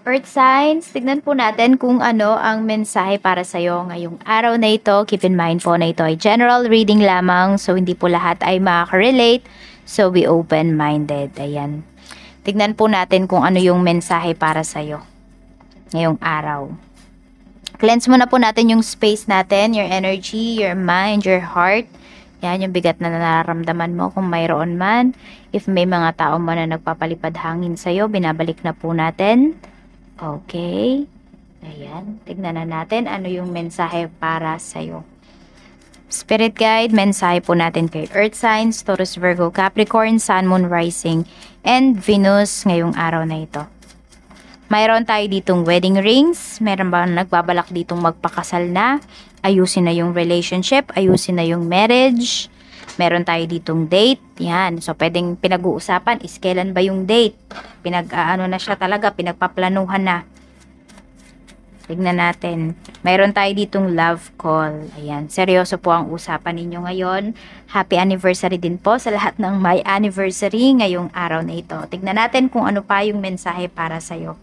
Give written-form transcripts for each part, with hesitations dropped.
Earth signs, tignan po natin kung ano ang mensahe para sa'yo ngayong araw na ito. Keep in mind po na ito ay general reading lamang, so hindi po lahat ay makaka-relate. So be open-minded. Ayan. Tignan po natin kung ano yung mensahe para sa'yo ngayong araw. Cleanse muna po natin yung space natin, your energy, your mind, your heart. Yan, yung bigat na nararamdaman mo kung mayroon man. If may mga tao man na nagpapalipad hangin sa'yo, binabalik na po natin. Okay. Ayan. Tignan na natin ano yung mensahe para sa'yo. Spirit guide, mensahe po natin kay Earth signs, Taurus, Virgo, Capricorn, Sun, Moon, Rising, and Venus ngayong araw na ito. Mayroon tayo ditong wedding rings. Meron ba nagbabalak ditong magpakasal na? Ayusin na yung relationship, ayusin na yung marriage. Meron tayo ditong date. Yan. So, pwedeng pinag-uusapan is kailan ba yung date? Pinag-ano na siya talaga, pinagpaplanuhan na. Tignan natin. Meron tayo ditong love call. Ayan. Seryoso po ang usapan ninyo ngayon. Happy anniversary din po sa lahat ng may anniversary ngayong araw na ito. Tignan natin kung ano pa yung mensahe para sa'yo.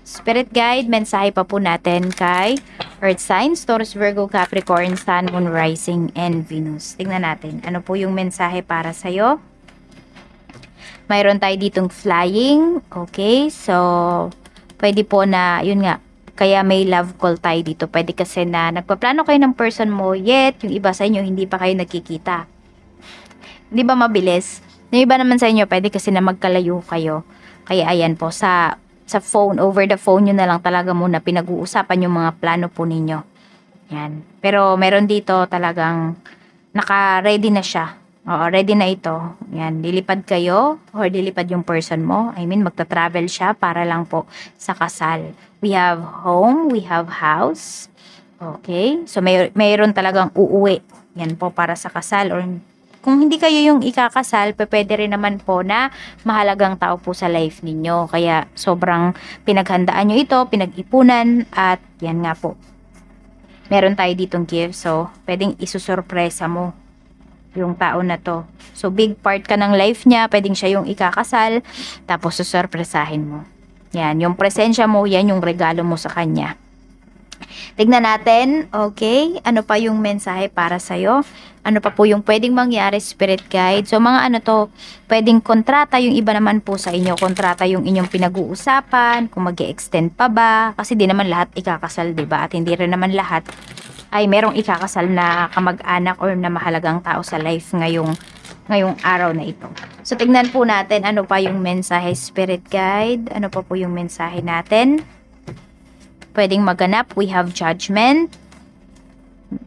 Spirit guide, mensahe pa po natin kay Earth signs, Taurus, Virgo, Capricorn, Sun, Moon, Rising, and Venus. Tingnan natin, ano po yung mensahe para sa'yo? Mayroon tayo ditong flying. Okay, so, pwede po na, yun nga, kaya may love call tayo dito. Pwede kasi na nagpaplano kayo ng person mo, yet yung iba sa inyo hindi pa kayo nagkikita. Hindi ba mabilis? Yung iba naman sa inyo, pwede kasi na magkalayo kayo. Kaya ayan po, sa phone, over the phone nyo na lang talaga muna pinag-uusapan yung mga plano po ninyo. Yan. Pero meron dito talagang naka-ready na siya. Oo, ready na ito. Yan, lilipad kayo or lilipad yung person mo. I mean, magta-travel siya para lang po sa kasal. We have home, we have house. Okay? So, mayroon talagang uuwi. Yan po para sa kasal or kung hindi kayo yung ikakasal, pwede rin naman po na mahalagang tao po sa life ninyo. Kaya sobrang pinaghandaan nyo ito, pinag-ipunan, at yan nga po. Meron tayo ditong gift, so pwedeng isusurpresa mo yung tao na to. So big part ka ng life niya, pwedeng siya yung ikakasal, tapos susurpresahin mo. Yan, yung presensya mo, yan yung regalo mo sa kanya. Tignan natin, okay, ano pa yung mensahe para sa'yo? Ano pa po yung pwedeng mangyari, spirit guide? So, mga ano to, pwedeng kontrata, yung iba naman po sa inyo, kontrata yung inyong pinag-uusapan, kung mag-extend pa ba, kasi di naman lahat ikakasal, diba? At hindi rin naman lahat ay merong ikakasal na kamag-anak or na mahalagang tao sa life ngayong araw na ito. So, tignan po natin, ano pa yung mensahe, spirit guide? Ano pa po yung mensahe natin? Pwedeng maganap, we have judgment.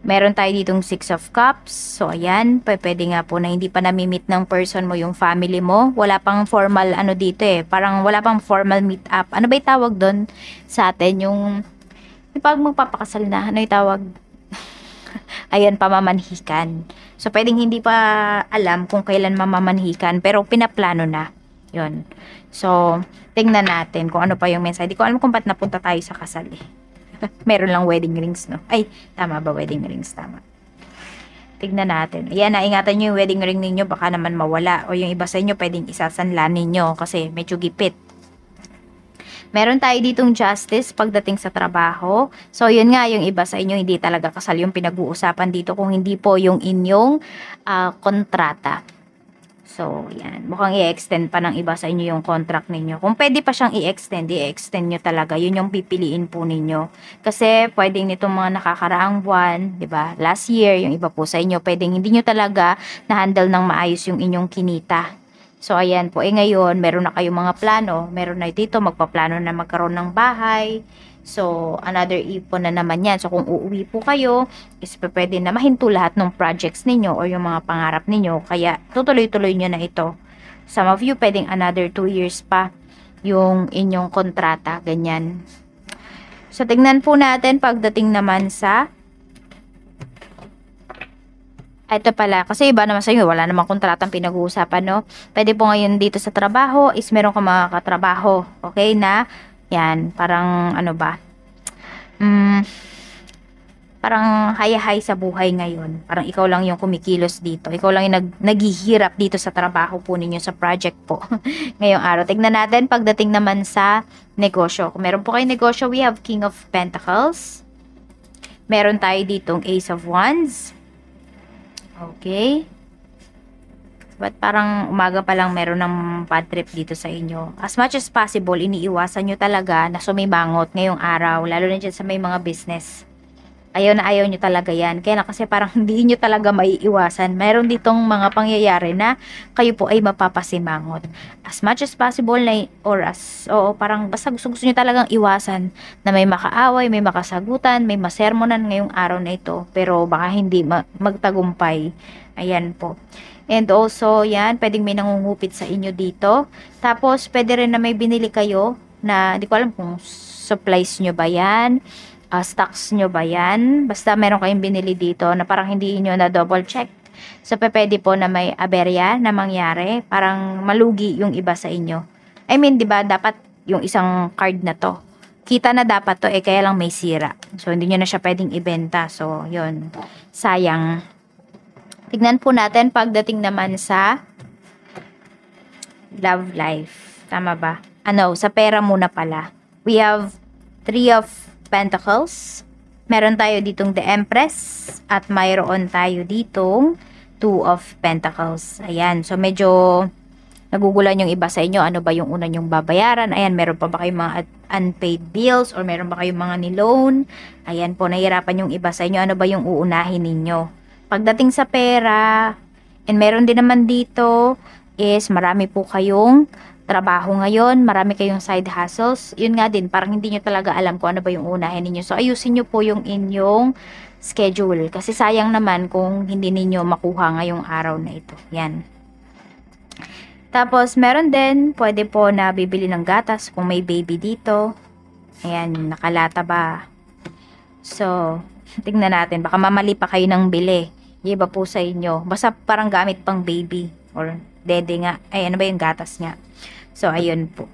Meron tayo ditong 6 of cups. So, ayan, pwede nga po na hindi pa nami-meet ng person mo yung family mo. Wala pang formal ano dito eh. Parang wala pang formal meet up. Ano ba yung tawag doon sa atin? Yung pag magpapakasal na, ano yung tawag? Ayan, pamamanhikan. So, pwedeng hindi pa alam kung kailan mamamanhikan, pero pinaplano na. Yun. So, tingnan natin kung ano pa yung mensahe. Di ko alam kung ba't napunta tayo sa kasal eh. Meron lang wedding rings, no? Ay, tama ba wedding rings? Tama. Tignan natin. Ayan, naingatan nyo yung wedding ring ninyo, baka naman mawala. O yung iba sa inyo, pwedeng isasanla ninyo kasi medyo gipit. Meron tayo ditong justice pagdating sa trabaho. So, yun nga, yung iba sa inyo, hindi talaga kasal yung pinag-uusapan dito kung hindi po yung inyong kontrata. So, yan. Mukhang i-extend pa ng iba sa inyo yung contract ninyo. Kung pwede pa siyang i-extend nyo talaga. Yun yung pipiliin po ninyo. Kasi, pwedeng nitong mga nakakaraang buwan, di ba? Last year, yung iba po sa inyo, pwedeng hindi nyo talaga na-handle ng maayos yung inyong kinita. So, ayan po. Ngayon, meron na kayong mga plano. Meron na dito, magpaplano na magkaroon ng bahay. So, another ipon na naman yan. So, kung uuwi po kayo, is pwede na mahinto lahat ng projects ninyo or yung mga pangarap ninyo. Kaya, tutuloy-tuloy nyo na ito. Some of you, pwedeng another 2 years pa yung inyong kontrata. Ganyan. So, tignan po natin pagdating naman sa ito pala, kasi iba naman sa inyo, wala namang kontratang pinag-uusapan, no? Pwede po ngayon dito sa trabaho, is meron ka mga katrabaho, okay, na yan, parang ano ba, parang hayahay sa buhay ngayon. Parang ikaw lang yung kumikilos dito. Ikaw lang yung naghihirap dito sa trabaho po ninyo, sa project po. Ngayong araw. Tignan natin pagdating naman sa negosyo. Kung meron po kayong negosyo, we have King of Pentacles. Meron tayo ditong Ace of Wands. Okay. But parang umaga pa lang meron ng bad trip dito sa inyo. As much as possible, iniiwasan nyo talaga na sumimangot ngayong araw. Lalo na dyan sa may mga business. Ayaw na ayaw nyo talaga yan. Kaya na kasi parang hindi nyo talaga maiiwasan. Meron ditong mga pangyayari na kayo po ay mapapasimangot. As much as possible na oras. Oo, parang basta gusto nyo talagang iwasan na may makaaway, may makasagutan, may masermonan ngayong araw na ito. Pero baka hindi magtagumpay. Ayan po. And also, yan, pwedeng may nangungupit sa inyo dito. Tapos, pwede rin na may binili kayo na, di ko alam kung supplies nyo ba yan. Stocks nyo ba yan? Basta meron kayong binili dito na parang hindi nyo na double check. So, pwede po na may aberya na mangyari. Parang malugi yung iba sa inyo. I mean, di ba dapat yung isang card na to. Kita na dapat to kaya lang may sira. So, hindi nyo na siya pwedeng ibenta. So, yun. Sayang. Tignan po natin pagdating naman sa love life. Tama ba? Sa pera muna pala. We have 3 of Pentacles. Meron tayo ditong The Empress. At mayroon tayo ditong 2 of Pentacles. Ayan. So, medyo nagugulan yung iba sa inyo. Ano ba yung una nyong babayaran? Ayan. Meron pa ba kayong mga unpaid bills? Or meron ba kayong mga niloan? Ayan po. Nahihirapan yung iba sa inyo. Ano ba yung uunahin ninyo? Pagdating sa pera, and meron din naman dito, is marami po kayong trabaho ngayon, marami kayong side hustles. Yun nga din, parang hindi nyo talaga alam kung ano ba yung unahin ninyo. So, ayusin nyo po yung inyong schedule. Kasi sayang naman kung hindi ninyo makuha ngayong araw na ito. Yan. Tapos, meron din, pwede po na bibili ng gatas kung may baby dito. Ayan, nakalata ba? So, tingnan natin. Baka mamali pa kayo ng bili. Iba po sa inyo. Basta parang gamit pang baby. Or dede nga. Ay, ano ba yung gatas nga? So, ayun po.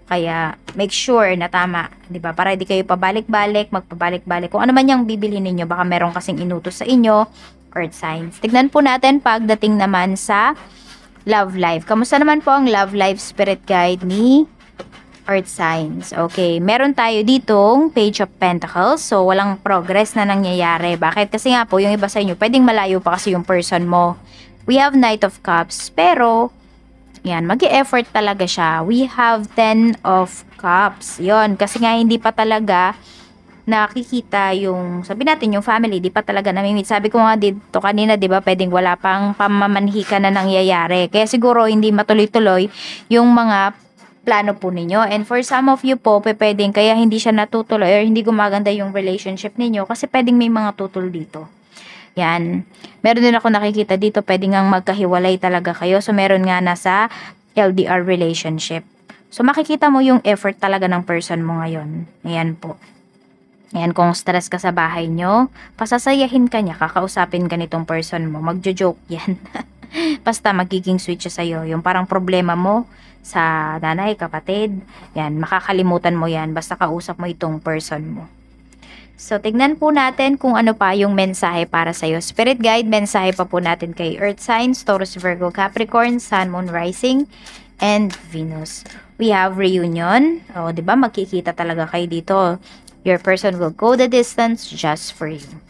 Kaya, make sure na tama. Diba? Para hindi kayo pabalik-balik, magpabalik-balik. Kung ano man yung bibili ninyo, baka meron kasing inutos sa inyo. Earth signs. Tignan po natin pagdating naman sa love life. Kamusta naman po ang love life spirit guide ni Earth signs? Okay, meron tayo ditong Page of Pentacles. So, walang progress na nangyayari. Bakit? Kasi nga po, yung iba sa inyo, pwedeng malayo pa kasi yung person mo. We have Knight of Cups. Pero, yan, mag-e-effort talaga siya. We have 10 of Cups. Yon, kasi nga hindi pa talaga nakikita yung, sabi natin, yung family, di pa talaga namimit. Sabi ko nga dito kanina, di ba, pwedeng wala pang pamamanhika na nangyayari. Kaya siguro hindi matuloy-tuloy yung mga plano po ninyo. And for some of you po, pwedeng kaya hindi siya natutuloy or hindi gumaganda yung relationship ninyo kasi pwedeng may mga tutol dito. Yan. Meron din ako nakikita dito, pwedeng nga magkahiwalay talaga kayo. So, meron nga nasa LDR relationship. So, makikita mo yung effort talaga ng person mo ngayon. Ayan po. Ayan, kung stress ka sa bahay nyo, pasasayahin ka niya, kakausapin ka nitong person mo, magjo-joke yan. Basta magiging sweet siya sa'yo. Yung parang problema mo sa nanay, kapatid, yan, makakalimutan mo yan, basta kausap mo itong person mo. So, tignan po natin kung ano pa yung mensahe para sa'yo. Spirit guide, mensahe pa po natin kay Earth signs, Taurus, Virgo, Capricorn, Sun, Moon, Rising, and Venus. We have reunion. O, diba? Magkikita talaga kayo dito. Your person will go the distance just for you.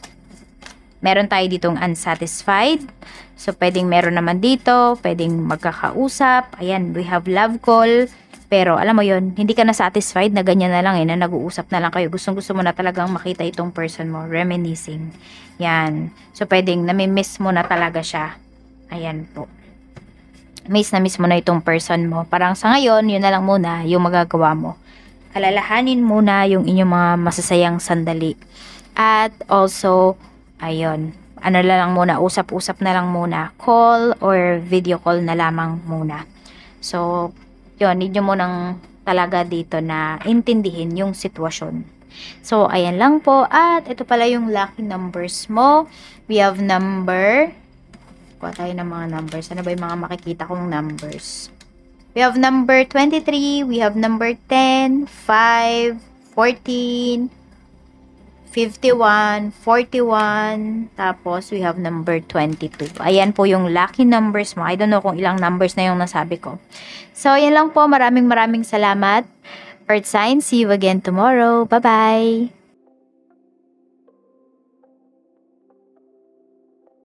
Meron tayo ditong unsatisfied. So, pwedeng meron naman dito. Pwedeng magkakausap. Ayan, we have love call. Pero, alam mo yon, hindi ka na satisfied na ganyan na lang na nag-uusap na lang kayo. Gustong-gusto mo na talagang makita itong person mo. Reminiscing. Yan. So, pwedeng nami-miss mo na talaga siya. Ayan po. Miss na miss mo na itong person mo. Parang sa ngayon, yun na lang muna yung magagawa mo. Alalahanin muna yung inyong mga masasayang sandali. At also, ayun, ano na lang muna, usap-usap na lang muna. Call or video call na lamang muna. So, yun, need nyo munang talaga dito na intindihin yung sitwasyon. So, ayan lang po. At ito pala yung lucky numbers mo. We have number, kuha tayo ng mga numbers. Ano ba yung mga makikita kong numbers? We have number 23, we have number 10, 5, 14, 51, 41, tapos we have number 22. Ayan po yung lucky numbers mo. I don't know kung ilang numbers na yung nasabi ko. So, ayan lang po. Maraming salamat. Earth signs, see you again tomorrow. Bye-bye!